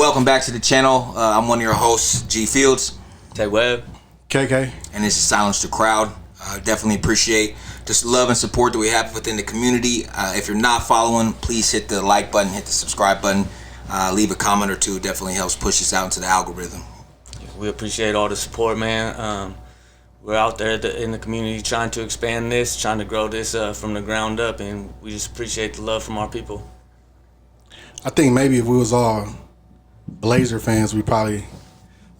Welcome back to the channel. I'm one of your hosts, G Fields. Tay Webb. KK. And this is Silence the Crowd. Definitely appreciate just love and support that we have within the community. If you're not following, please hit the like button, hit the subscribe button, leave a comment or two. It definitely helps push us out into the algorithm. We appreciate all the support, man. We're out there in the community trying to expand this, trying to grow this from the ground up, and we just appreciate the love from our people. I think maybe if we was all Blazer fans, we probably,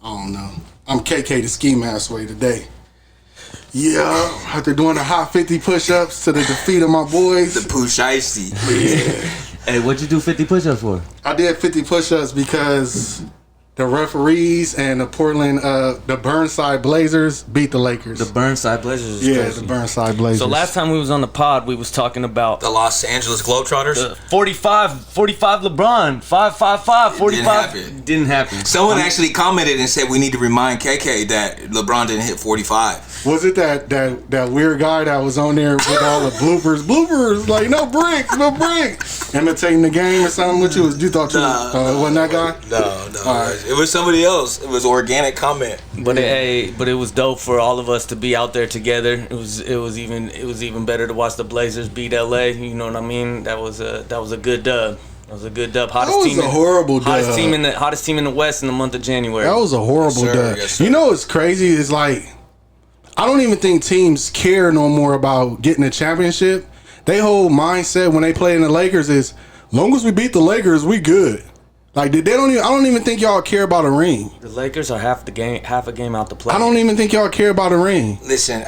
I don't know. I'm KK the Ski Mask way today. Yeah, after doing the hot 50 push-ups to the defeat of my boys. The Pooh Shiesty. Yeah. Hey, what'd you do 50 push-ups for? I did 50 push-ups because the referees and the Burnside Blazers beat the Lakers. The Burnside Blazers is crazy. The Burnside Blazers. So last time we was on the pod, we was talking about The Los Angeles Globetrotters. the 45 LeBron, 5 45. Didn't happen. Someone actually commented and said we need to remind KK that LeBron didn't hit 45. Was it that weird guy that was on there with all the bloopers, like no bricks, imitating the game or something? What you thought it wasn't that guy? No. All right. It was somebody else. It was organic comment. But but it was dope for all of us to be out there together. It was even better to watch the Blazers beat LA. You know what I mean? That was a good dub. That was a good dub. Hottest team in the West in the month of January. That was a horrible dub. Yes, sir. You know what's crazy? It's like I don't even think teams care no more about getting a championship. Their whole mindset when they play in the Lakers is, long as we beat the Lakers, we good. Like I don't even think y'all care about a ring. The Lakers are half a game out the play. I don't even think y'all care about a ring. Listen,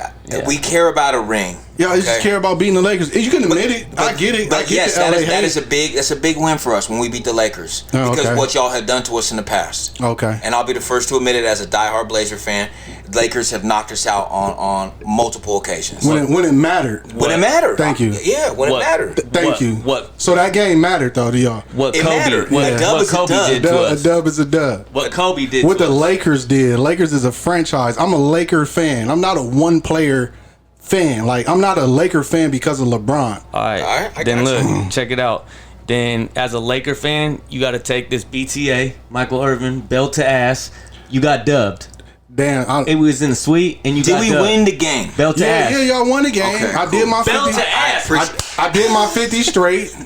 we care about a ring. Y'all just care about beating the Lakers. You can admit it. I get it. But yes, that's a big win for us when we beat the Lakers because what y'all have done to us in the past. Okay. And I'll be the first to admit it as a diehard Blazer fan. Lakers have knocked us out on multiple occasions. When it mattered. When it mattered. Thank you. Yeah, when it mattered. Thank you. So that game mattered though to y'all. It mattered. A dub did to us. A dub is a dub. What Kobe did. What the Lakers did. Lakers is a franchise. I'm a Laker fan. I'm not a one player fan. Like I'm not a Laker fan because of LeBron. All right. Then look, check it out. Then as a Laker fan, you got to take this BTA, Michael Irvin, belt to ass. You got dubbed. Damn, it was in the suite, and you got dubbed. Did we win the game? Belt to ass. Yeah, y'all won the game. Okay, I did my 50. Belt to ass. I did my 50 straight,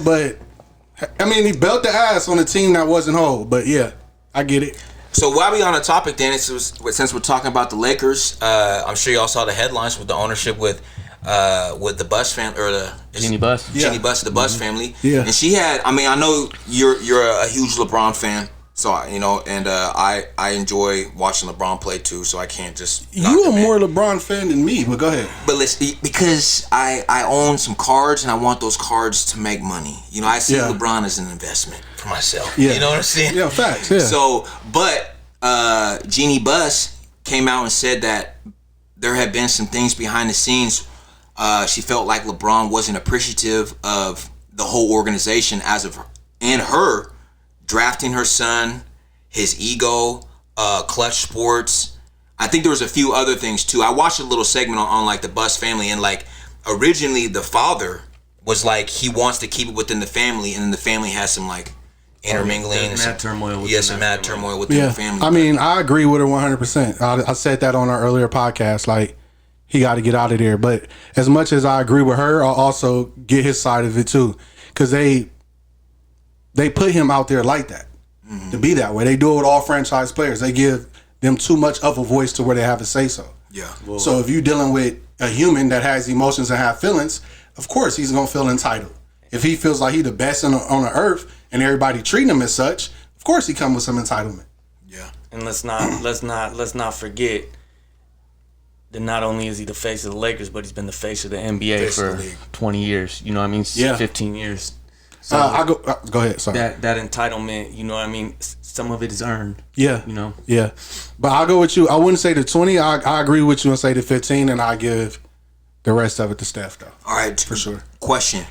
but I mean, he belt the ass on a team that wasn't whole. But yeah, I get it. So while we on the topic, then, since we're talking about the Lakers, I'm sure y'all saw the headlines with the ownership with the Buss family or the Jeannie Buss. Jeannie Buss, the Buss family. Yeah, and she had. I mean, I know you're a huge LeBron fan. So and I enjoy watching LeBron play too. So I can't just. You are more LeBron fan than me, but go ahead. But listen, because I own some cards and I want those cards to make money. I see LeBron as an investment for myself. Yeah. You know what I'm saying? Yeah, facts. Yeah. So, but Jeannie Buss came out and said that there had been some things behind the scenes. She felt like LeBron wasn't appreciative of the whole organization and her. Drafting her son, his ego, Clutch Sports. I think there was a few other things too. I watched a little segment on like the Buss family, and like originally the father was like he wants to keep it within the family, and then the family has some like intermingling and some turmoil. Mad turmoil within the family. I mean, I agree with her 100%. I said that on our earlier podcast. Like he got to get out of there. But as much as I agree with her, I'll also get his side of it too, because they put him out there like that to be that way. They do it with all franchise players. They give them too much of a voice to where they have to say so. Yeah. Well, so if you're dealing with a human that has emotions and have feelings, of course he's gonna feel entitled. If he feels like he's the best on the earth and everybody treating him as such, of course he comes with some entitlement. Yeah. And let's not forget that not only is he the face of the Lakers, but he's been the face of the NBA for 20 years. You know what I mean? Yeah. 15 years. So go ahead. Sorry. That entitlement, you know what I mean? Some of it is earned. Yeah. You know? Yeah. But I'll go with you. I wouldn't say the 20. I agree with you and say the 15, and I give the rest of it to Steph, though. All right. For sure. Question.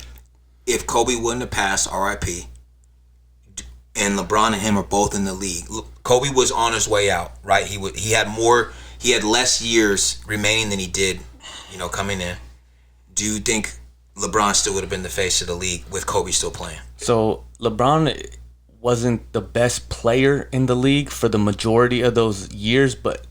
If Kobe wouldn't have passed, RIP, and LeBron and him are both in the league, Kobe was on his way out, right? He had less years remaining than he did, coming in. Do you think LeBron still would have been the face of the league with Kobe still playing? So LeBron wasn't the best player in the league for the majority of those years, but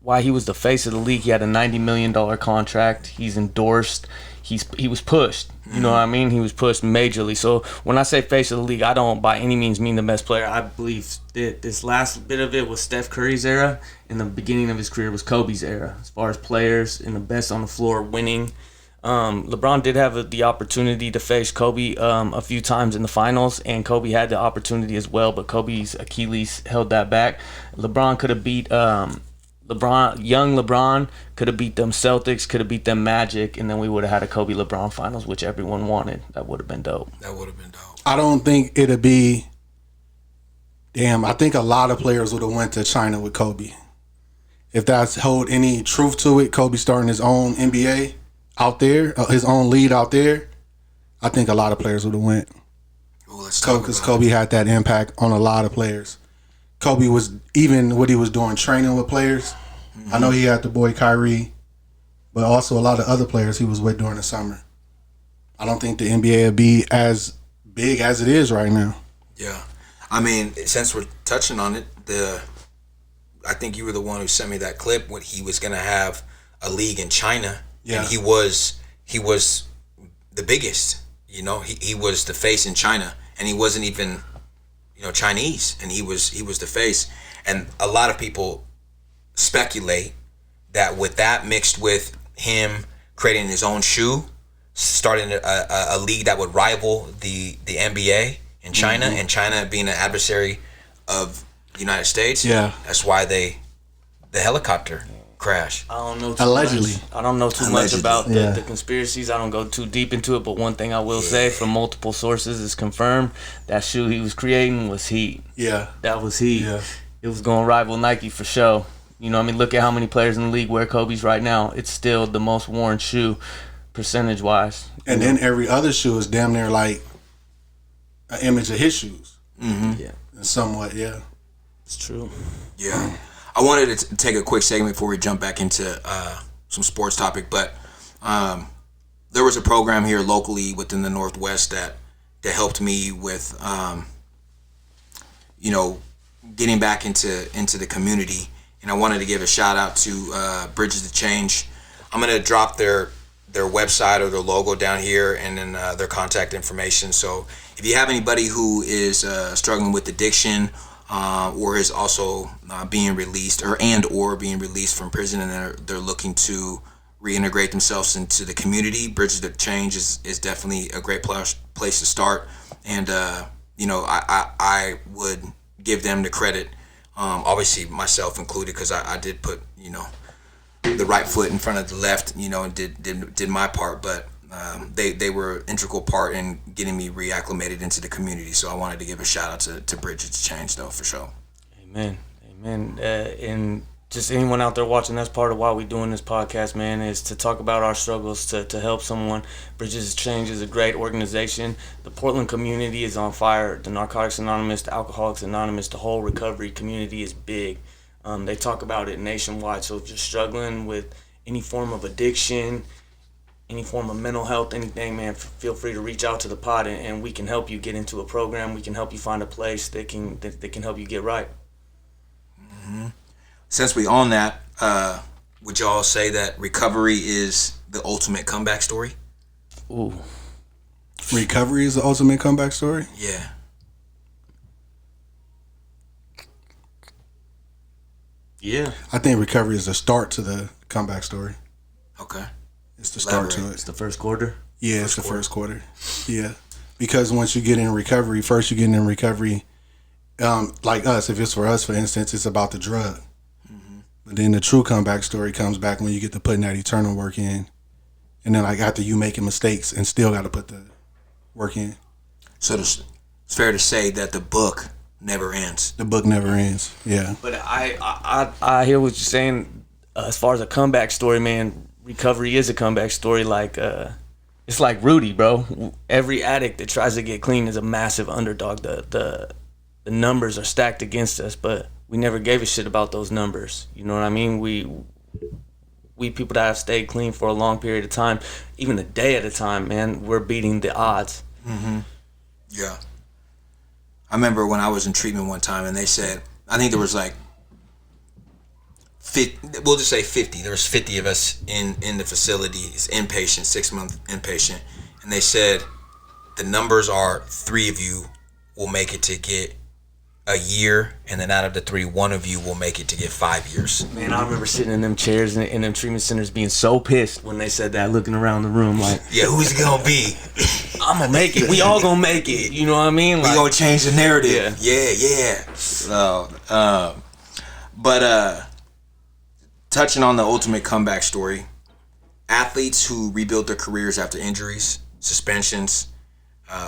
while he was the face of the league, he had a $90 million contract. He's endorsed. He was pushed. You know what I mean? He was pushed majorly. So when I say face of the league, I don't by any means mean the best player. I believe that this last bit of it was Steph Curry's era, and the beginning of his career was Kobe's era, as far as players and the best on the floor winning. LeBron did have the opportunity to face Kobe a few times in the finals, and Kobe had the opportunity as well, but Kobe's Achilles held that back. LeBron could have beat young LeBron could have beat them Celtics, could have beat them Magic, and then we would have had a Kobe LeBron finals, which everyone wanted. That would have been dope. I don't think it'd be. Damn, I think a lot of players would have went to China with Kobe. If that's hold any truth to it, Kobe starting his own NBA out there, his own lead out there, I think a lot of players would have went. Because Kobe had that impact on a lot of players. Kobe was, even what he was doing, training with players. Mm-hmm. I know he had the boy Kyrie, but also a lot of other players he was with during the summer. I don't think the NBA would be as big as it is right now. Yeah. I mean, since we're touching on it, I think you were the one who sent me that clip when he was going to have a league in China. Yeah. And he was the biggest, you know, he was the face in China, and he wasn't even, you know, Chinese, and he was the face. And a lot of people speculate that with that mixed with him creating his own shoe, starting a league that would rival the NBA in China, mm-hmm. and China being an adversary of the United States. Yeah, that's why the helicopter crash. I don't know too allegedly. Much. I don't know too much about the conspiracies. I don't go too deep into it, but one thing I will say from multiple sources is confirmed that shoe he was creating was heat. Yeah. That was heat. Yeah. It was going to rival Nike for sure. You know what I mean? Look at how many players in the league wear Kobe's right now. It's still the most worn shoe percentage-wise. And then every other shoe is damn near like an image of his shoes. Mm-hmm. Yeah. Somewhat, yeah. It's true. Yeah. I wanted to take a quick segment before we jump back into some sports topic, but there was a program here locally within the Northwest that helped me with, you know, getting back into the community, and I wanted to give a shout out to Bridges to Change. I'm gonna drop their website or their logo down here, and then their contact information. So if you have anybody who is struggling with addiction, or is also being released or being released from prison, and they're looking to reintegrate themselves into the community, Bridges to Change is definitely a great place to start. And you know, I would give them the credit, obviously myself included, because I did put, you know, the right foot in front of the left, you know, and did my part, but they were an integral part in getting me reacclimated into the community. So I wanted to give a shout out to Bridges to Change, though, for sure. Amen. And just anyone out there watching, that's part of why we're doing this podcast, man, is to talk about our struggles, to help someone. Bridges to Change is a great organization. The Portland community is on fire. The Narcotics Anonymous, the Alcoholics Anonymous, the whole recovery community is big. They talk about it nationwide. So if you're struggling with any form of addiction, any form of mental health, anything, man, feel free to reach out to the pod, and we can help you get into a program. We can help you find a place that can help you get right. Mm-hmm. Since we on that, would y'all say that recovery is the ultimate comeback story? Ooh. Recovery is the ultimate comeback story? Yeah. Yeah. I think recovery is the start to the comeback story. Okay. It's the start to it. It's the first quarter? Yeah, it's the first quarter. Yeah. Because once you get in recovery, first you get in recovery, like us, if it's for us, for instance, it's about the drug. Mm-hmm. But then the true comeback story comes back when you get to putting that eternal work in. And then like after you making mistakes and still got to put the work in. So it's fair to say that the book never ends. The book never ends, yeah. But I hear what you're saying as far as a comeback story, man. Recovery is a comeback story. Like it's like Rudy, bro. Every addict that tries to get clean is a massive underdog. The numbers are stacked against us, but we never gave a shit about those numbers. You know what I mean? We people that have stayed clean for a long period of time, even a day at a time, man, we're beating the odds. Mm-hmm. Yeah. I remember when I was in treatment one time, and they said, I think there was like, we'll just say 50. There was 50 of us in the facility. It's inpatient, 6-month inpatient, and they said the numbers are 3 of you will make it to get a year, and then out of the 3, 1 of you will make it to get 5 years. Man, I remember sitting in them chairs in them treatment centers being so pissed when they said that, looking around the room like, yeah, who's it gonna be? I'm gonna make it. We all gonna make it. You know what I mean? Like, we gonna change the narrative. Yeah. So, but touching on the ultimate comeback story, athletes who rebuild their careers after injuries, suspensions,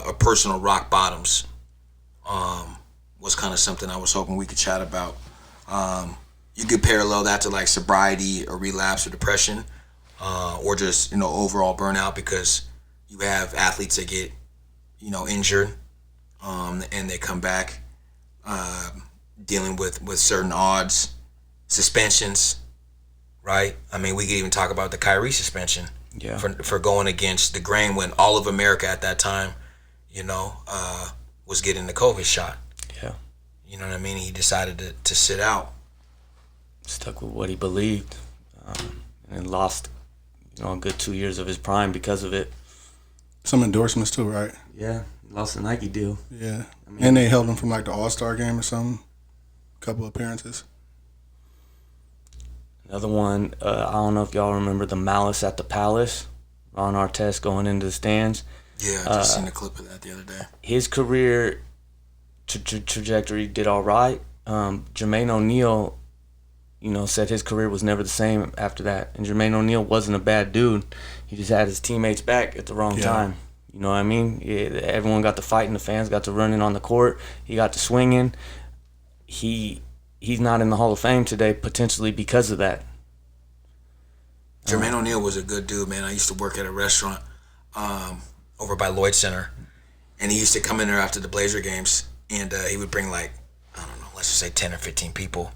or personal rock bottoms, was kind of something I was hoping we could chat about. You could parallel that to like sobriety or relapse or depression, or just overall burnout, because you have athletes that get injured, and they come back dealing with certain odds, suspensions, right? I mean, we could even talk about the Kyrie suspension, for going against the grain when all of America at that time, was getting the COVID shot. Yeah. You know what I mean? He decided to sit out. Stuck with what he believed, and lost, a good 2 years of his prime because of it. Some endorsements too, right? Yeah, lost a Nike deal. Yeah, and they held him from like the All-Star game or something. A couple appearances. Another one, I don't know if y'all remember the Malice at the Palace. Ron Artest going into the stands. Yeah, I just seen a clip of that the other day. His career trajectory did all right. Jermaine O'Neal, said his career was never the same after that. And Jermaine O'Neal wasn't a bad dude. He just had his teammates back at the wrong time. You know what I mean? Everyone got to fighting. The fans got to running on the court. He got to swinging. He's not in the Hall of Fame today, potentially because of that. Jermaine O'Neal was a good dude, man. I used to work at a restaurant over by Lloyd Center, and he used to come in there after the Blazer games, and he would bring like, I don't know, let's just say 10 or 15 people,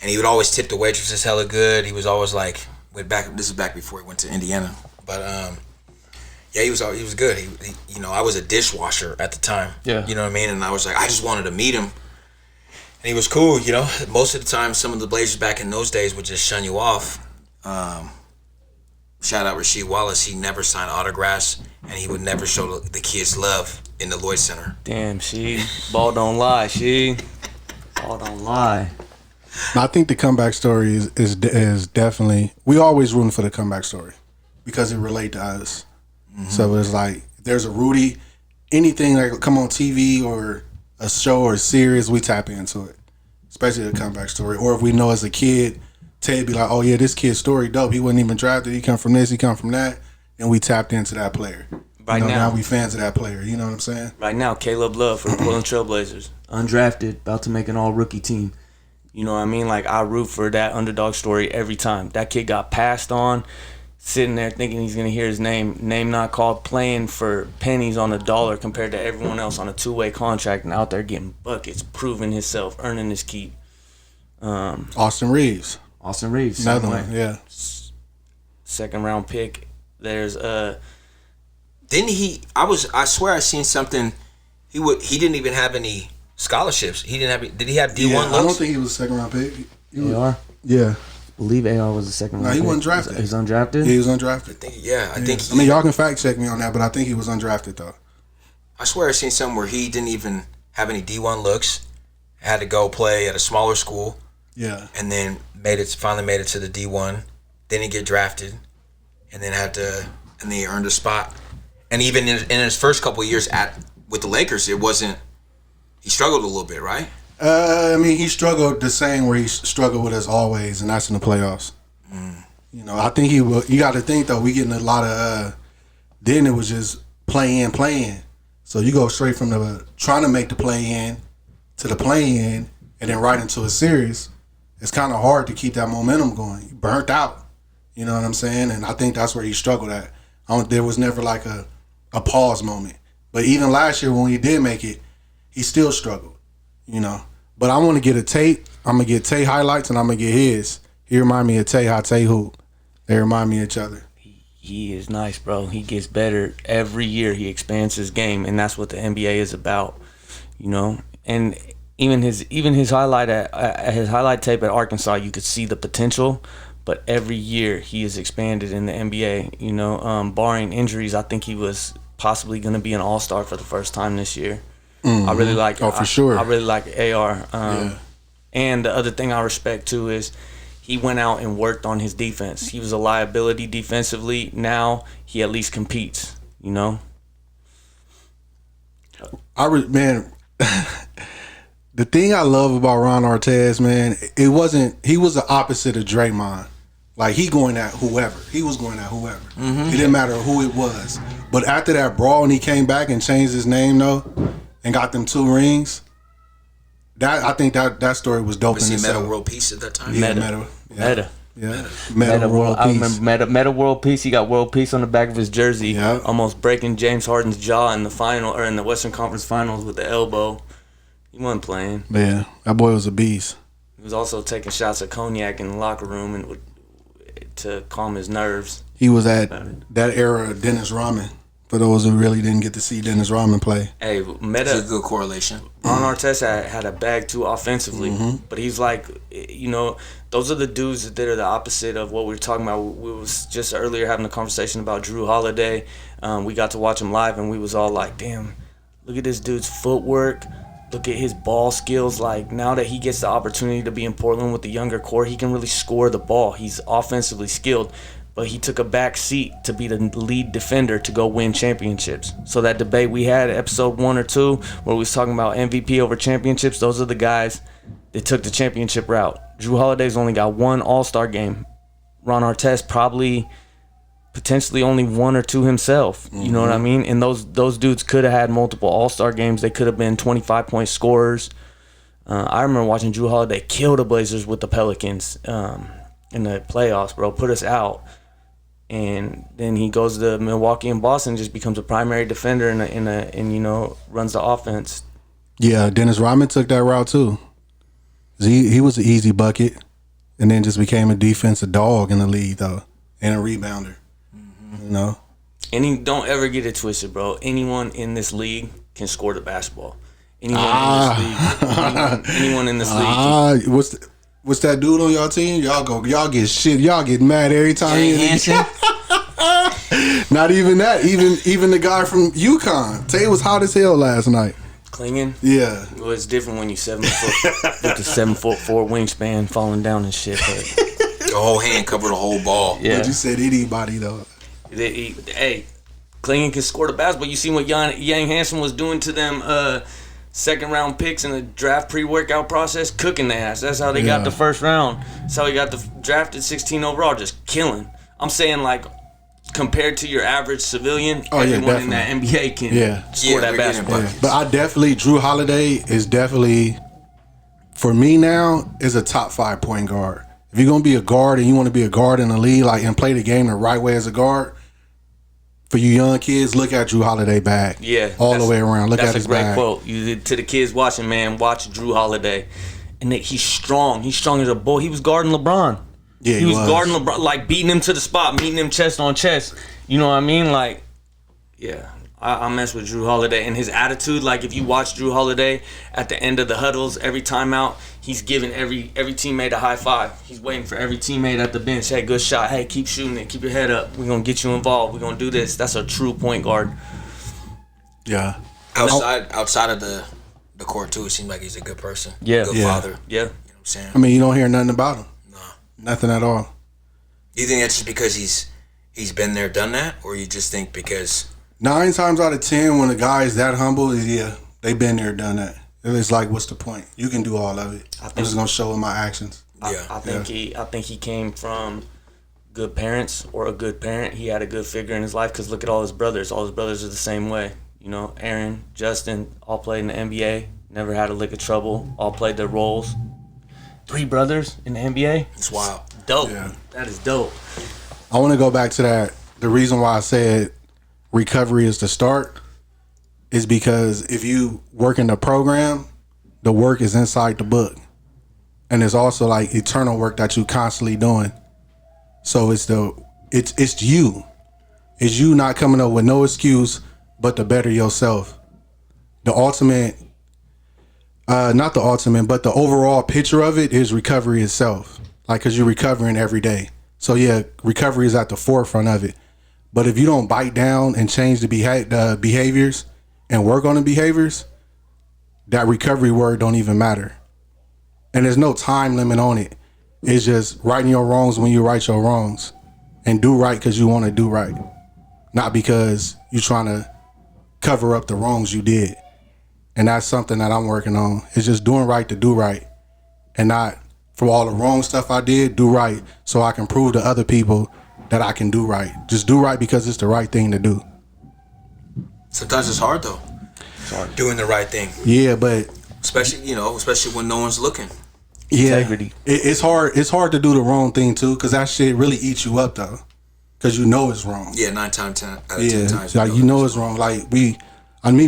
and he would always tip the waitresses hella good. He was always like, this is back before he went to Indiana, but yeah, he was good. He I was a dishwasher at the time. Yeah. You know what I mean? And I was like, I just wanted to meet him. And he was cool, Most of the time, some of the Blazers back in those days would just shun you off. Shout out Rasheed Wallace. He never signed autographs, and he would never show the kids love in the Lloyd Center. Damn, ball don't lie, ball don't lie. I think the comeback story is definitely, we always rooting for the comeback story because it relates to us. Mm-hmm. So it's like, there's a Rudy, anything like come on TV or a show or a series, we tap into it, especially the comeback story. Or if we know as a kid, Ted be like, oh yeah, this kid's story dope. He wasn't even drafted. He come from this, he come from that. And we tapped into that player. Right now we fans of that player. You know what I'm saying? Right now, Caleb Love for the Portland Trailblazers. Undrafted, about to make an all-rookie team. You know what I mean? Like, I root for that underdog story every time. That kid got passed on, sitting there thinking he's going to hear his name not called, playing for pennies on a dollar compared to everyone else on a 2-way contract, and out there getting buckets, proving himself, earning his keep. Austin Reeves. Another one, yeah. Second round pick. There's Didn't he? I swear I seen something. He didn't even have any scholarships. He didn't have. Did he have D1 looks? I don't think he was a second round pick. AR. Yeah. I believe AR was a second round. No, he pick. wasn't drafted. He's undrafted. Yeah, he was undrafted. I think. I mean, y'all can fact check me on that, but I think he was undrafted though. I swear I seen something where he didn't even have any D1 looks. Had to go play at a smaller school. Yeah. And then finally made it to the D1. Then he get drafted, and then he earned a spot. And even in his first couple of years with the Lakers, he struggled a little bit, right? I mean, he struggled the same where he struggled with us always, and that's in the playoffs. I think you got to think though, we getting a lot of. Then it was just playing. So you go straight from the trying to make the play in to the play in, and then right into a series. It's kind of hard to keep that momentum going. He burnt out. You know what I'm saying? And I think that's where he struggled at. There was never like a pause moment. But even last year when he did make it, he still struggled. But I want to get a tape. I'm going to get Tay highlights and I'm going to get his. He remind me of Tay, how Tay hoop. They remind me of each other. He is nice, bro. He gets better every year. He expands his game, and that's what the NBA is about. And even his highlight tape at Arkansas, you could see the potential. But every year he has expanded in the NBA. You know, barring injuries, I think he was possibly going to be an All-Star for the first time this year. Mm-hmm. I really like. for sure. I really like AR. And the other thing I respect too is he went out and worked on his defense. He was a liability defensively. Now he at least competes. You know. Man, the thing I love about Ron Artest, man, he was the opposite of Draymond. Like, he going at whoever. He was going at whoever. Mm-hmm. It didn't matter who it was. But after that brawl, and he came back and changed his name, though, and got them 2 rings, I think that story was dope. Was he Meta World Peace at that time? Yeah, Meta. Yeah. Meta World Peace. I remember Meta World Peace. He got World Peace on the back of his jersey, almost breaking James Harden's jaw in the final or in the Western Conference Finals with the elbow. He wasn't playing. Yeah, that boy was a beast. He was also taking shots of cognac in the locker room and to calm his nerves. He was at that era of Dennis Rodman. For those who really didn't get to see Dennis Rodman play. Hey, That's a good correlation. Ron Artest had a bag too offensively, but he's like, you know, those are the dudes that are the opposite of what we were talking about. We was just earlier having a conversation about Drew Holiday. We got to watch him live, and we was all like, damn, look at this dude's footwork. Look at his ball skills. Like, now that he gets the opportunity to be in Portland with the younger core, he can really score the ball. He's offensively skilled. But he took a back seat to be the lead defender to go win championships. So that debate we had, episode 1 or 2, where we was talking about MVP over championships, those are the guys that took the championship route. Drew Holiday's only got 1 All-Star game. Ron Artest probably potentially only 1 or 2 himself. You know what I mean? And those dudes could have had multiple All-Star games. They could have been 25-point scorers. I remember watching Drew Holiday kill the Blazers with the Pelicans in the playoffs, bro. Put us out. And then he goes to Milwaukee and Boston, just becomes a primary defender and you know, runs the offense. Yeah, Dennis Rodman took that route too. He was an easy bucket, and then just became a defensive dog in the league though, and a rebounder. You know. And don't ever get it twisted, bro. Anyone in this league can score the basketball. Anyone in this league. What's that dude on y'all team? Y'all get mad every time. Hansen. Not even that. Even the guy from UConn. Tay was hot as hell last night. Clinging? Yeah. Well, it's different when you 7 foot with the 7'4" wingspan falling down and shit. But the whole hand covered the whole ball. Yeah. But you said anybody though. Hey, Clinging can score the basketball. You see what Yang Hansen was doing to them second round picks in the draft pre-workout process, cooking their ass. That's how they got the first round. That's how he got drafted 16 overall, just killing. I'm saying, like, compared to your average civilian, everyone in that NBA can score that basketball. Yeah. But Drew Holiday is definitely, for me now, is a top 5 point guard. If you're gonna be a guard and you want to be a guard in the league, like, and play the game the right way as a guard, for you young kids, look at Drew Holiday bag. Yeah. All the way around. Look at his bag. That's a great quote. To the kids watching, man, watch Drew Holiday. And he's strong. He's strong as a bull. He was guarding LeBron. Yeah, he was guarding LeBron, like beating him to the spot, meeting him chest on chest. You know what I mean? Like, yeah. I mess with Drew Holiday and his attitude. Like, if you watch Drew Holiday at the end of the huddles, every timeout, he's giving every teammate a high five. He's waiting for every teammate at the bench. Hey, good shot. Hey, keep shooting it. Keep your head up. We're going to get you involved. We're going to do this. That's a true point guard. Yeah. Outside of the court, too, it seems like he's a good person. Yeah. Good father. Yeah. You know what I'm saying? I mean, you don't hear nothing about him. No. Nothing at all. Do you think that's just because he's been there, done that? Or you just think because... 9 times out of 10, when a guy is that humble, they've been there, done that. It's like, what's the point? You can do all of it. I'm just gonna show in my actions. I think he came from good parents or a good parent. He had a good figure in his life because look at all his brothers. All his brothers are the same way. You know, Aaron, Justin, all played in the NBA. Never had a lick of trouble. All played their roles. 3 brothers in the NBA. It's wild. Dope. Yeah. That is dope. I want to go back to that. The reason why I said recovery is the start is because if you work in the program, the work is inside the book. And it's also like eternal work that you constantly doing. So it's you. It's you not coming up with no excuse but to better yourself. The ultimate Not the ultimate, but the overall picture of it is recovery itself. Like, because you're recovering every day. So, yeah, recovery is at the forefront of it. But if you don't bite down and change the behaviors and work on the behaviors, that recovery word don't even matter. And there's no time limit on it. It's just righting your wrongs when you right your wrongs. And do right because you want to do right. Not because you're trying to cover up the wrongs you did. And that's something that I'm working on. It's just doing right to do right. And not for all the wrong stuff I did, do right so I can prove to other people that I can do right. Just do right because it's the right thing to do. Sometimes it's hard though. It's hard doing the right thing. Yeah, but especially when no one's looking. Yeah, Integrity. It's hard. It's hard to do the wrong thing too, because that shit really eats you up though, because you know it's wrong. Yeah, 9 times 10 out of 10 times. Like you know it's wrong. Like me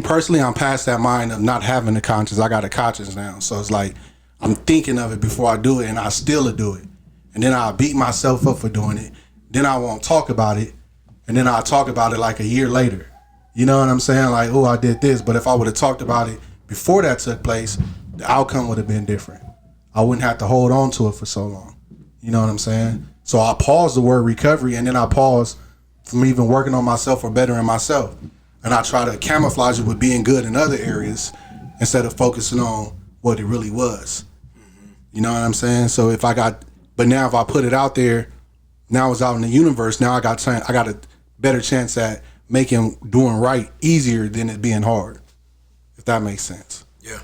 personally, I'm past that mind of not having a conscience. I got a conscience now, so it's like I'm thinking of it before I do it, and I still do it, and then I beat myself up for doing it. Then I won't talk about it, and then I'll talk about it like a year later. You know what I'm saying? Like, oh, I did this, but if I would have talked about it before that took place, the outcome would have been different. I wouldn't have to hold on to it for so long. You know what I'm saying? So I pause the word recovery, and then I pause from even working on myself or bettering myself. And I try to camouflage it with being good in other areas instead of focusing on what it really was. You know what I'm saying? So if I put it out there, now it's out in the universe, now I got a better chance at making doing right easier than it being hard. If that makes sense. Yeah.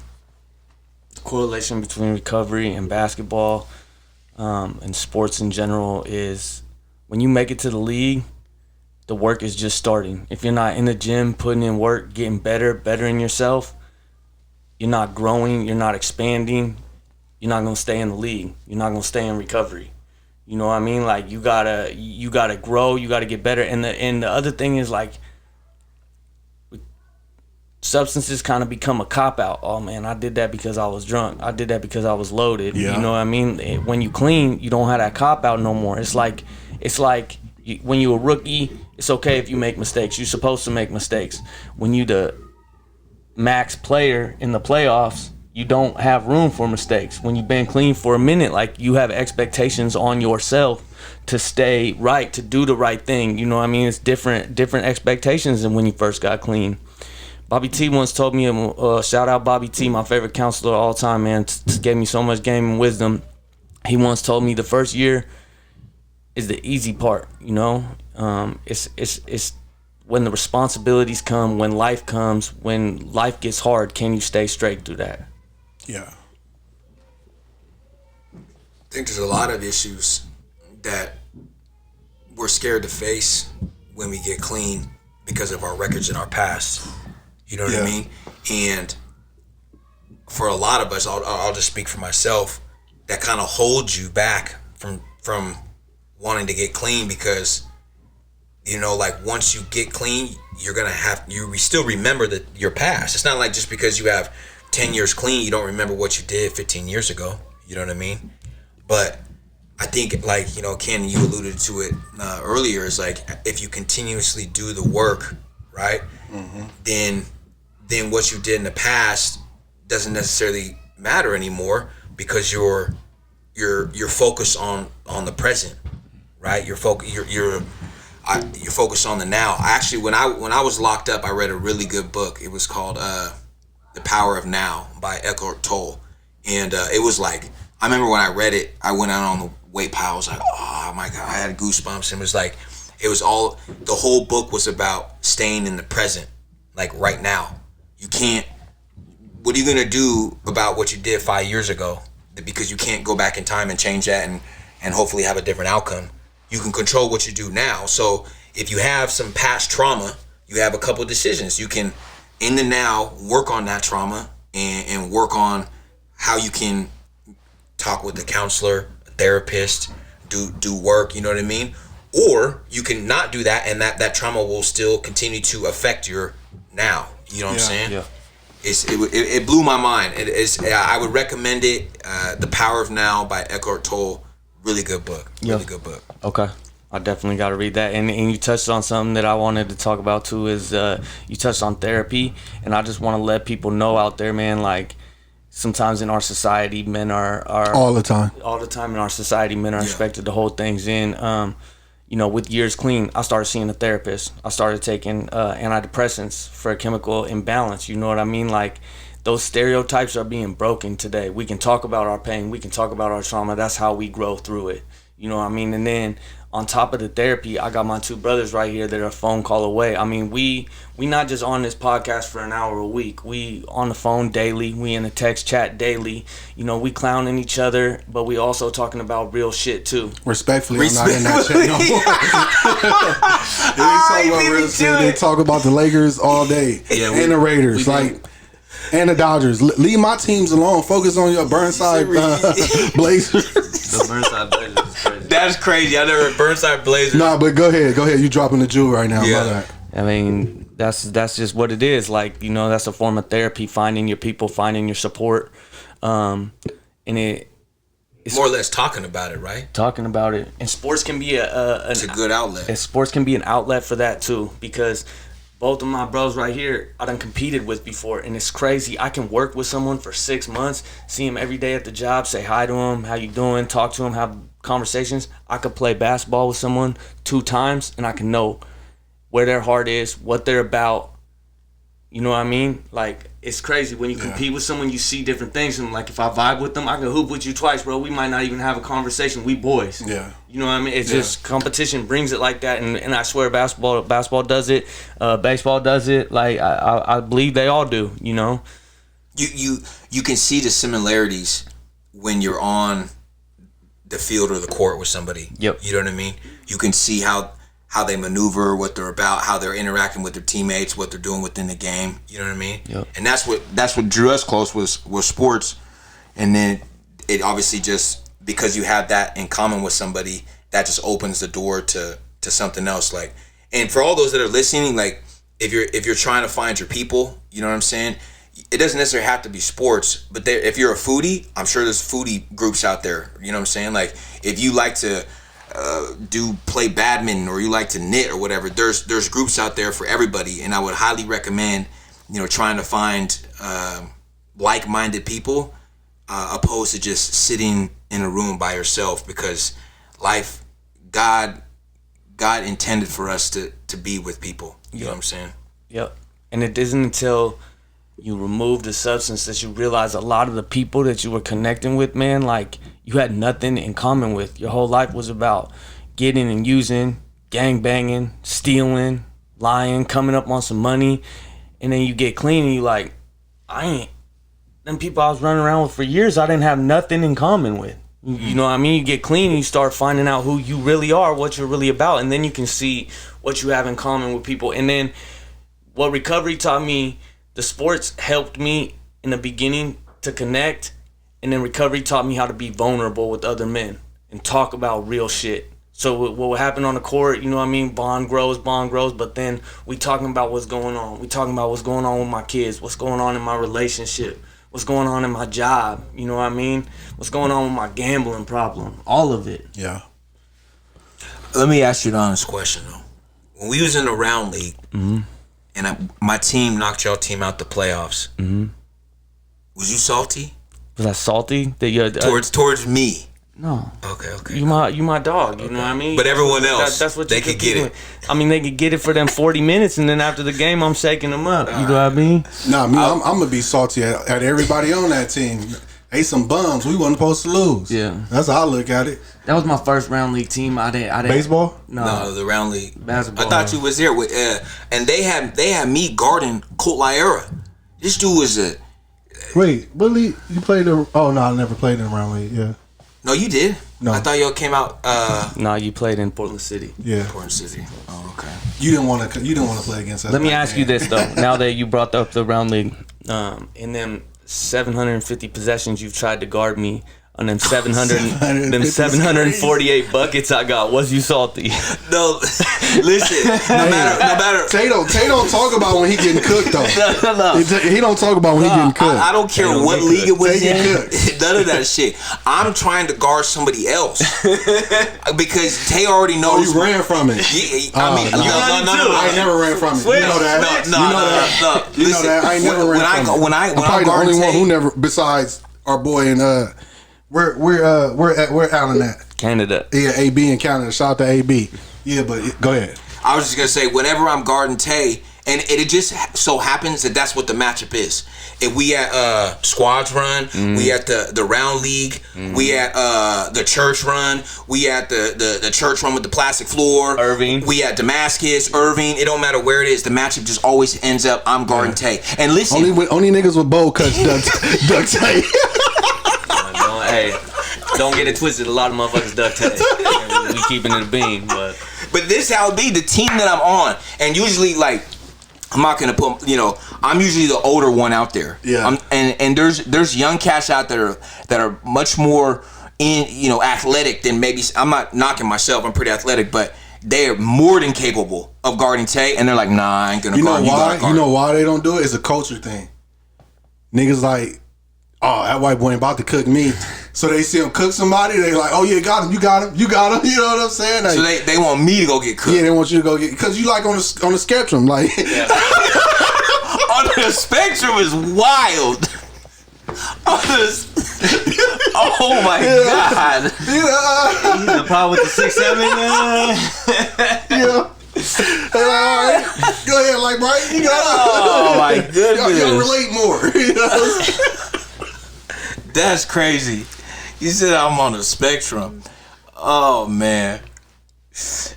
The correlation between recovery and basketball and sports in general is when you make it to the league, the work is just starting. If you're not in the gym putting in work, getting bettering yourself, you're not growing, you're not expanding, you're not gonna stay in the league. You're not gonna stay in recovery. You know what I mean? Like you gotta grow, you gotta get better. And the other thing is like substances kind of become a cop-out. Oh man, I did that because I was drunk. I did that because I was loaded. Yeah. You know what I mean? When you clean, you don't have that cop-out no more. It's like when you're a rookie, it's okay if you make mistakes. You're supposed to make mistakes. When you the max player in the playoffs, you don't have room for mistakes. When you've been clean for a minute, like you have expectations on yourself to stay right, to do the right thing. You know what I mean? It's different expectations than when you first got clean. Bobby T once told me, shout out Bobby T, my favorite counselor of all time, man. Gave me so much game and wisdom. He once told me the first year is the easy part, you know? It's when the responsibilities come, when life comes, when life gets hard, can you stay straight through that? Yeah. I think there's a lot of issues that we're scared to face when we get clean because of our records in our past. You know what I mean? And for a lot of us, I'll just speak for myself, that kind of holds you back from wanting to get clean because, you know, like once you get clean, you're going to we still remember your past. It's not like just because you have 10 years clean, you don't remember what you did 15 years ago. You know what I mean? But I think, like, you know, Ken, you alluded to it earlier, is like if you continuously do the work, right, then what you did in the past doesn't necessarily matter anymore because you're focused on the present, right? You're focused on the now. Actually, when I was locked up, I read a really good book. It was called The Power of Now by Eckhart Tolle, and it was like, I remember when I read it, I went out on the weight pile. I was like, oh my God, I had goosebumps. And the whole book was about staying in the present, like right now. What are you going to do about what you did 5 years ago? Because you can't go back in time and change that and hopefully have a different outcome. You can control what you do now. So if you have some past trauma, you have a couple of decisions. You can, in the now, work on that trauma and work on how you can talk with a counselor, a therapist, do work, you know what I mean? Or you can not do that, and that trauma will still continue to affect your now. You know what I'm saying? Yeah. It blew my mind. I would recommend it. The Power of Now by Eckhart Tolle. Really good book. Really good book. Okay. I definitely got to read that. And you touched on something that I wanted to talk about too, is you touched on therapy. And I just want to let people know out there, man, like, sometimes in our society, men are all the time. all the time in our society, men are expected to hold things in. You know, with years clean, I started seeing a therapist. I started taking antidepressants for a chemical imbalance. You know what I mean? Like, those stereotypes are being broken today. We can talk about our pain. We can talk about our trauma. That's how we grow through it. You know what I mean? And then on top of the therapy, I got my two brothers right here that are a phone call away. I mean, we not just on this podcast for an hour a week. We on the phone daily. We in a text chat daily. You know, we clowning each other, but we also talking about real shit too. Respectfully, I'm not in that chat no more. They talk about real shit. They talk about the Lakers all day. Yeah, and the Raiders. And the Dodgers. Leave my teams alone. Focus on your Burnside Blazers. The Burnside Blazers is crazy. That's crazy. I never heard Burnside Blazers. Nah, but go ahead. You dropping the jewel right now. Yeah. I mean, that's just what it is. Like, you know, that's a form of therapy, finding your people, finding your support. And it's more or less talking about it, right? Talking about it. And sports can be it's a good outlet. And sports can be an outlet for that too, because both of my bros right here, I done competed with before, and it's crazy. I can work with someone for 6 months, see him every day at the job, say hi to him, how you doing, talk to him, have conversations. I could play basketball with someone 2 times, and I can know where their heart is, what they're about. You know what I mean? Like, it's crazy. When you compete with someone, you see different things. And, like, if I vibe with them, I can hoop with you twice, bro. We might not even have a conversation. We boys. Yeah. You know what I mean? It's just competition brings it like that. And I swear basketball does it. Baseball does it. Like, I believe they all do, you know? You can see the similarities when you're on the field or the court with somebody. Yep. You know what I mean? You can see how they maneuver, what they're about, how they're interacting with their teammates, what they're doing within the game. You know what I mean? Yep. And that's what drew us close was sports. And then it obviously just, because you have that in common with somebody, that just opens the door to something else. Like, and for all those that are listening, like, if you're trying to find your people, you know what I'm saying? It doesn't necessarily have to be sports, but if you're a foodie, I'm sure there's foodie groups out there. You know what I'm saying? Like, if you like to play badminton, or you like to knit or whatever, there's groups out there for everybody. And I would highly recommend, you know, trying to find like-minded people opposed to just sitting in a room by yourself, because life, God intended for us to be with people. You know what I'm saying? Yep. And it isn't until you remove the substance that you realize a lot of the people that you were connecting with, man, like, you had nothing in common with. Your whole life was about getting and using, gang banging, stealing, lying, coming up on some money. And then you get clean and you like, them people I was running around with for years, I didn't have nothing in common with. You know what I mean? You get clean and you start finding out who you really are, what you're really about. And then you can see what you have in common with people. And then what recovery taught me, the sports helped me in the beginning to connect, and then recovery taught me how to be vulnerable with other men and talk about real shit. So what happened on the court, you know what I mean? Bond grows, but then we talking about what's going on. We talking about what's going on with my kids, what's going on in my relationship, what's going on in my job, you know what I mean? What's going on with my gambling problem, all of it. Yeah. Let me ask you an honest question, though. When we was in the round league, and my team knocked y'all team out the playoffs, was you salty? Was I salty? That you towards me? No. Okay. You my dog. You know what I mean? But everyone else, that's what they could get it. I mean, they could get it for them 40 minutes, and then after the game, I'm shaking them up. You know what I mean? Nah, I'm gonna be salty at everybody on that team. They some bums. We wasn't supposed to lose. Yeah. That's how I look at it. That was my first round league team. I didn't. Baseball? No, the round league. Basketball. I thought you was there with, and they had me guarding Colt Lyera. This dude was a. Wait, what league you played in? Oh no, I never played in the round league. Yeah. No, you did. No, I thought y'all came out. No, you played in Portland City. Yeah. Portland City. Oh, okay. You didn't want to play against us. Let me ask you this though. Now that you brought up the round league, in them 750 possessions you've tried to guard me, On them 748 buckets I got. Was you salty? No, listen. No matter. Tay don't talk about when he getting cooked though. No. He don't talk about when he getting cooked. I don't care what league it was Tay in. None of that shit. I'm trying to guard somebody else because Tay already knows. You ran from it. No. I ain't never ran from it. You know that. No. You know that. I ain't never ran from it. I'm probably the only one who never, besides our boy in where Allen at? Canada. Yeah, AB in Canada. Shout out to AB. Yeah, but go ahead. I was just gonna say, whenever I'm guarding Tay, and it just so happens that that's what the matchup is. If we at squads run, we at the round league, we at the church run, we at the church run with the plastic floor, Irving, we at Damascus, Irving. It don't matter where it is. The matchup just always ends up I'm guarding Tay. And listen, only niggas with bowl cuts duck Tay. Hey, don't get it twisted. A lot of motherfuckers duck tape. We keeping it a beam, but this how it be. The team that I'm on, and usually like I'm not gonna put, I'm usually the older one out there. Yeah. And there's young cats out there that are much more athletic than maybe. I'm not knocking myself. I'm pretty athletic, but they are more than capable of guarding Tay, and they're like, nah, I ain't gonna guard you. You know why they don't do it? It's a culture thing. Niggas like, oh, that white boy ain't about to cook me. So they see him cook somebody, they like, oh yeah, got him. You got him. You know what I'm saying? Like, so they want me to go get cooked. Yeah, they want you to go get, because you like on the spectrum, like. Yeah. On the spectrum is wild. Oh my God. Yeah. the part with the 6'7", Yeah. All right. Go ahead, like, right? You got Oh my goodness. Y'all relate more. You know? That's crazy. You said I'm on the spectrum. Oh man.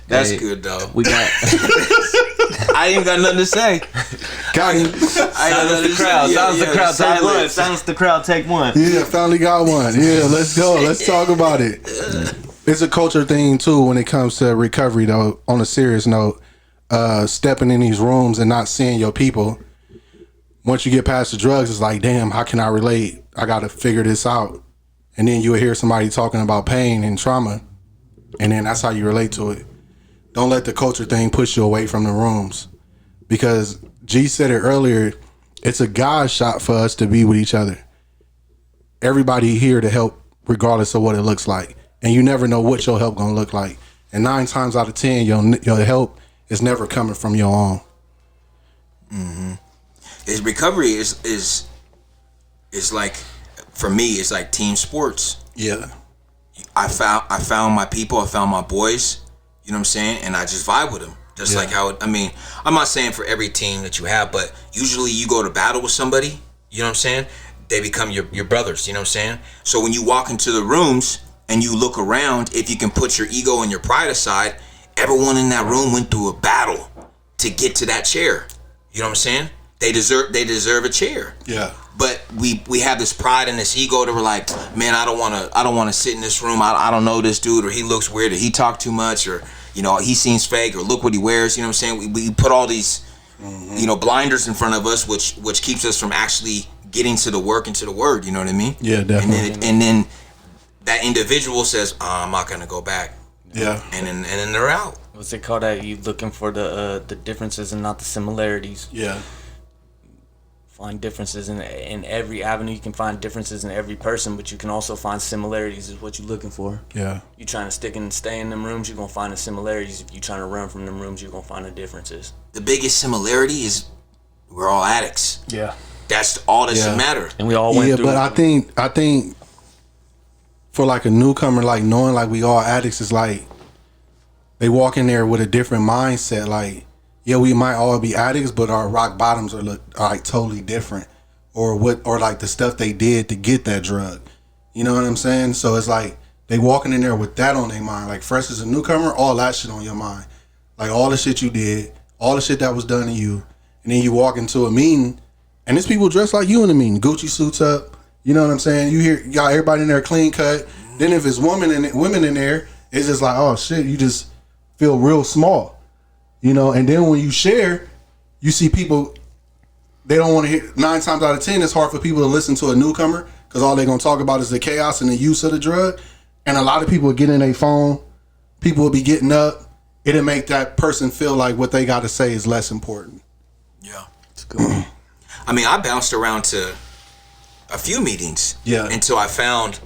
That's good though. We got I ain't got nothing to say. Got him. Silence the crowd. Silence the crowd. Take one. Silence the crowd. Take one. Yeah, finally got one. Yeah, let's go. Let's talk about it. It's a culture thing too when it comes to recovery though. On a serious note, stepping in these rooms and not seeing your people. Once you get past the drugs, it's like, damn, how can I relate? I got to figure this out. And then you'll hear somebody talking about pain and trauma, and then that's how you relate to it. Don't let the culture thing push you away from the rooms, because G said it earlier, it's a God shot for us to be with each other. Everybody here to help regardless of what it looks like, and you never know what your help gonna look like. And 9 times out of 10, your help is never coming from your own. Mm-hmm. His recovery is like, for me, it's like team sports. Yeah. I found my people. I found my boys. You know what I'm saying? And I just vibe with them. Just like how, I'm not saying for every team that you have, but usually you go to battle with somebody, you know what I'm saying? They become your brothers, you know what I'm saying? So when you walk into the rooms and you look around, if you can put your ego and your pride aside, everyone in that room went through a battle to get to that chair. You know what I'm saying? They deserve a chair. Yeah. But we have this pride and this ego that we're like, man, I don't want to sit in this room. I don't know this dude, or he looks weird, or he talk too much, or he seems fake, or look what he wears. You know what I'm saying? We put all these blinders in front of us, which keeps us from actually getting to the work and to the word. You know what I mean? Yeah, definitely. And then that individual says, I'm not gonna go back. Yeah. And then they're out. What's it called? That you looking for the differences and not the similarities. Yeah. Find differences in every avenue. You can find differences in every person, but you can also find similarities is what you're looking for. Yeah. You trying to stay in them rooms, you're going to find the similarities. If you trying to run from them rooms, you're going to find the differences. The biggest similarity is we're all addicts. Yeah. That's all that should matter. And we all went through but I think for like a newcomer, like knowing like we all addicts is like they walk in there with a different mindset. Like, yeah, we might all be addicts, but our rock bottoms are like totally different, or like the stuff they did to get that drug. You know what I'm saying? So it's like they walking in there with that on their mind. Like fresh as a newcomer, all that shit on your mind, like all the shit you did, all the shit that was done to you, and then you walk into a meeting, and there's people dressed like you in the meeting, Gucci suits up. You know what I'm saying? You got everybody in there clean cut. Then if it's women in there, it's just like, oh shit, you just feel real small. And then when you share, you see people, they don't want to hear, 9 times out of 10, it's hard for people to listen to a newcomer because all they're gonna talk about is the chaos and the use of the drug. And a lot of people would get in their phone. People would be getting up. It'll make that person feel like what they got to say is less important. Yeah, it's good. I mean, I bounced around to a few meetings. Yeah. Until I found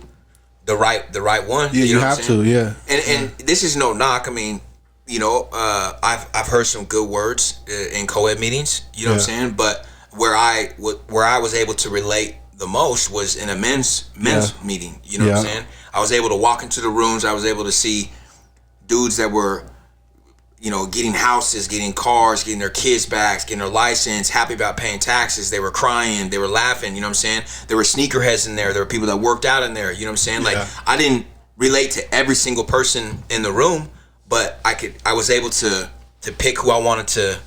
the right one. Yeah, you have to. Yeah. And this is no knock. I mean, you know, I've heard some good words in co-ed meetings. You know what I'm saying? But where I was able to relate the most was in a men's meeting. You know what I'm saying? I was able to walk into the rooms. I was able to see dudes that were, you know, getting houses, getting cars, getting their kids back, getting their license, happy about paying taxes. They were crying, they were laughing, you know what I'm saying? There were sneakerheads in there. There were people that worked out in there, you know what I'm saying? Like, I didn't relate to every single person in the room, but I was able to pick who I wanted to,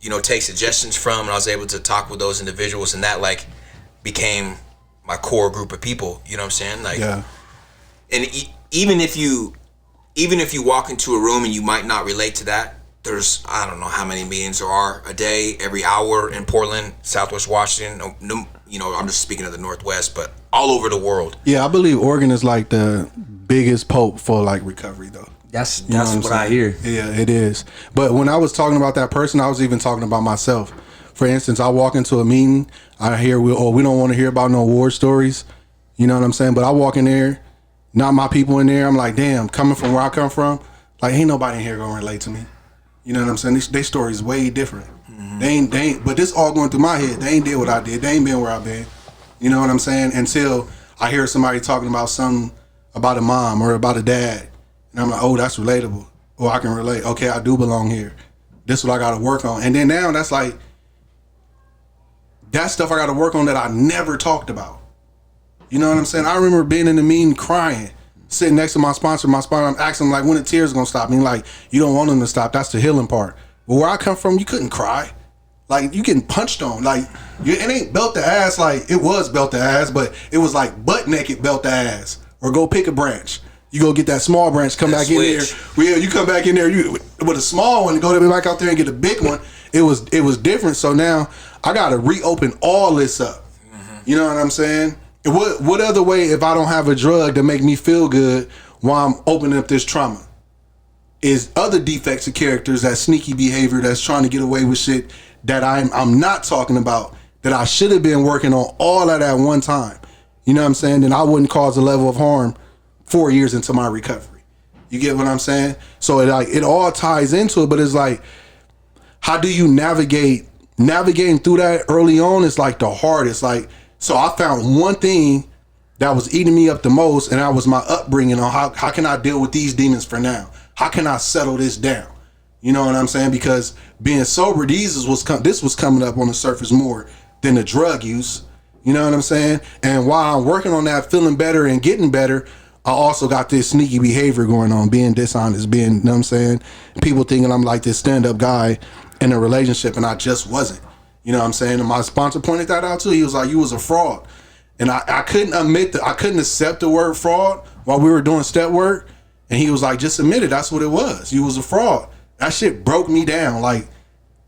you know, take suggestions from, and I was able to talk with those individuals, and that, like, became my core group of people, you know what I'm saying? Like, and even if you walk into a room and you might not relate to that, there's, I don't know how many meetings there are a day, every hour in Portland, Southwest Washington. No, you know, I'm just speaking of the Northwest, but all over the world. Yeah, I believe Oregon is like the biggest pope for like recovery, though. That's what I hear. Yeah, it is. But when I was talking about that person, I was even talking about myself. For instance, I walk into a meeting, I hear we don't want to hear about no war stories. You know what I'm saying? But I walk in there, not my people in there. I'm like, damn, coming from where I come from, like, ain't nobody in here gonna relate to me. You know what I'm saying? Their story is way different. They ain't, but this all going through my head. They ain't did what I did. They ain't been where I've been. You know what I'm saying? Until I hear somebody talking about something about a mom or about a dad. And I'm like, oh, that's relatable. Or I can relate. Okay, I do belong here. This is what I got to work on. And then now that's like, that stuff I got to work on that I never talked about. You know what I'm saying? I remember being in the meeting crying, sitting next to my sponsor. I'm asking him, like, when the tears going to stop? And he's like, you don't want them to stop. That's the healing part. But where I come from, you couldn't cry. Like, you getting punched on. Like, it ain't belt the ass like it was belt the ass, but it was like butt naked belt the ass. Or go pick a branch. You go get that small branch, come back in there. Yeah, you come back in there with a small one and go back out there and get a big one. It was different. So now I got to reopen all this up. You know what I'm saying? What other way, if I don't have a drug to make me feel good while I'm opening up this trauma, is other defects of characters, that sneaky behavior that's trying to get away with shit that I'm not talking about, that I should have been working on all at one time. You know what I'm saying? Then I wouldn't cause a level of harm 4 years into my recovery. You get what I'm saying? So it all ties into it, but it's like, how do you navigating through that early on is like the hardest. Like, so I found one thing that was eating me up the most, and that was my upbringing on how can I deal with these demons for now? How can I settle this down? You know what I'm saying? Because being sober, this was coming up on the surface more than the drug use. You know what I'm saying? And while I'm working on that, feeling better and getting better, I also got this sneaky behavior going on, being dishonest, you know what I'm saying? People thinking I'm like this stand-up guy in a relationship, and I just wasn't. You know what I'm saying? And my sponsor pointed that out too. He was like, you was a fraud. And I couldn't I couldn't accept the word fraud while we were doing step work. And he was like, just admit it, that's what it was. You was a fraud. That shit broke me down, like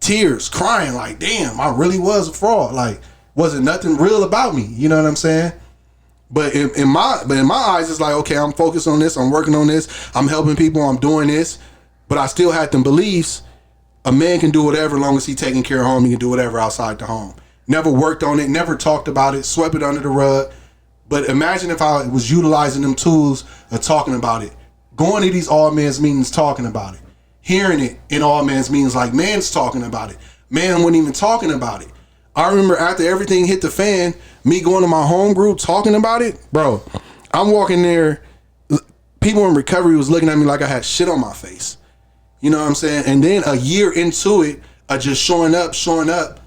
tears, crying, like, damn, I really was a fraud. Like, wasn't nothing real about me. You know what I'm saying? But in my eyes, it's like, okay, I'm focused on this, I'm working on this, I'm helping people, I'm doing this. But I still had them beliefs. A man can do whatever as long as he's taking care of home. He can do whatever outside the home. Never worked on it, never talked about it, swept it under the rug. But imagine if I was utilizing them tools of talking about it, going to these all men's meetings talking about it, hearing it in all men's meetings like man's talking about it. Man wasn't even talking about it. I remember after everything hit the fan, me going to my home group talking about it, bro, I'm walking there, people in recovery was looking at me like I had shit on my face. You know what I'm saying? And then a year into it, just showing up,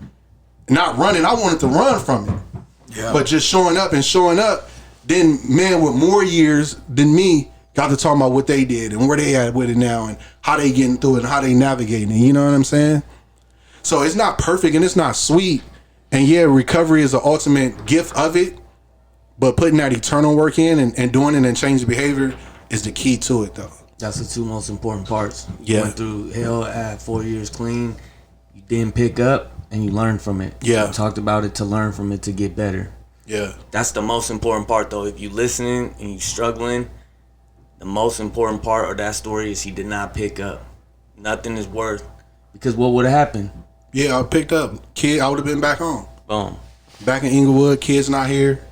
not running. I wanted to run from it. Yeah. But just showing up, then men with more years than me got to talk about what they did and where they at with it now and how they getting through it and how they navigating it. You know what I'm saying? So it's not perfect and it's not sweet. And yeah, recovery is the ultimate gift of it. But putting that eternal work in and doing it and changing behavior is the key to it, though. That's the two most important parts. Yeah. You went through hell at 4 years clean. You didn't pick up and you learned from it. Yeah. You talked about it to learn from it to get better. Yeah. That's the most important part, though. If you listening and you struggling, the most important part of that story is he did not pick up. Nothing is worth. Because what would have happened? Yeah, I picked up. Kid, I would have been back home. Boom. Back in Inglewood, kids not here.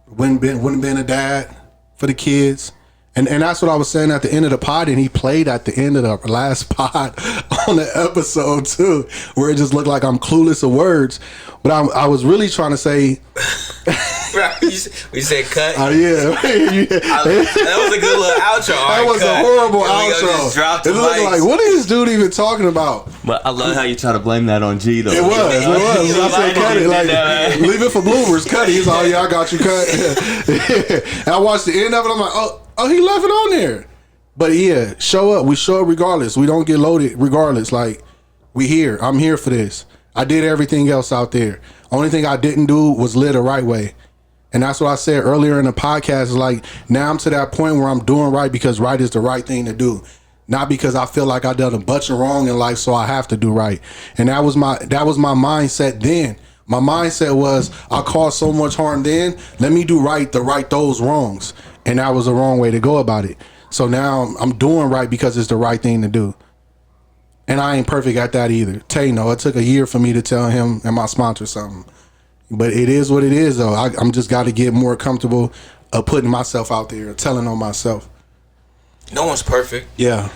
Wouldn't been a dad for the kids. And that's what I was saying at the end of the pod, and he played at the end of the last pod on the episode too, where it just looked like I'm clueless of words. But I was really trying to say, We said cut. oh yeah, That was a good little outro. that was a horrible outro. It looked like, what is this dude even talking about? But I love how you try to blame that on G, though. It was. I said cut it. Like, leave it for bloomers. Cut it. He's like, oh yeah, I got you cut. And I watched the end of it. I'm like, oh, he left it on there. But yeah, show up. We show up regardless. We don't get loaded regardless. Like, we here. I'm here for this. I did everything else out there. Only thing I didn't do was live the right way. And that's what I said earlier in the podcast. Is like, now I'm to that point where I'm doing right because right is the right thing to do. Not because I feel like I done a bunch of wrong in life, so I have to do right. And that was my mindset then. My mindset was, I caused so much harm then, let me do right to right those wrongs. And that was the wrong way to go about it. So now I'm doing right because it's the right thing to do. And I ain't perfect at that either. Tay, no, it took a year for me to tell him and my sponsor something. But it is what it is, though. I'm just got to get more comfortable of putting myself out there, telling on myself. No one's perfect. Yeah.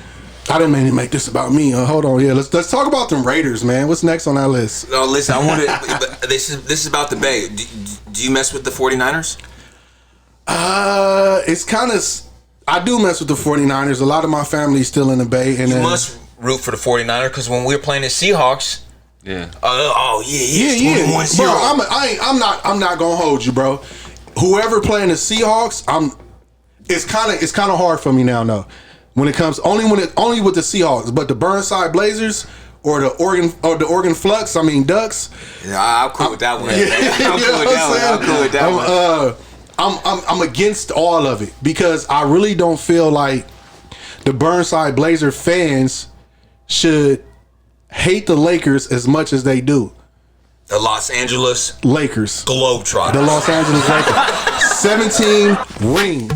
I didn't mean to make this about me. Hold on. Yeah, let's talk about them Raiders, man. What's next on that list? No, listen, I wanted. This is about the Bay. Do you mess with the 49ers? It's kind of. I do mess with the 49ers. A lot of my family's still in the Bay, and you must root for the 49ers because when we were playing the Seahawks. Yeah. Yeah. Bro, I'm not gonna hold you, bro. Whoever playing the Seahawks, It's kind of hard for me now, though. When it comes only with the Seahawks, but the Burnside Blazers or the Oregon Flux, Ducks. Yeah, I'm cool with that one. I'm cool with that one. I'm against all of it because I really don't feel like the Burnside Blazer fans should hate the Lakers as much as they do. The Los Angeles Lakers. Globetrotters. The Los Angeles Lakers. 17 rings.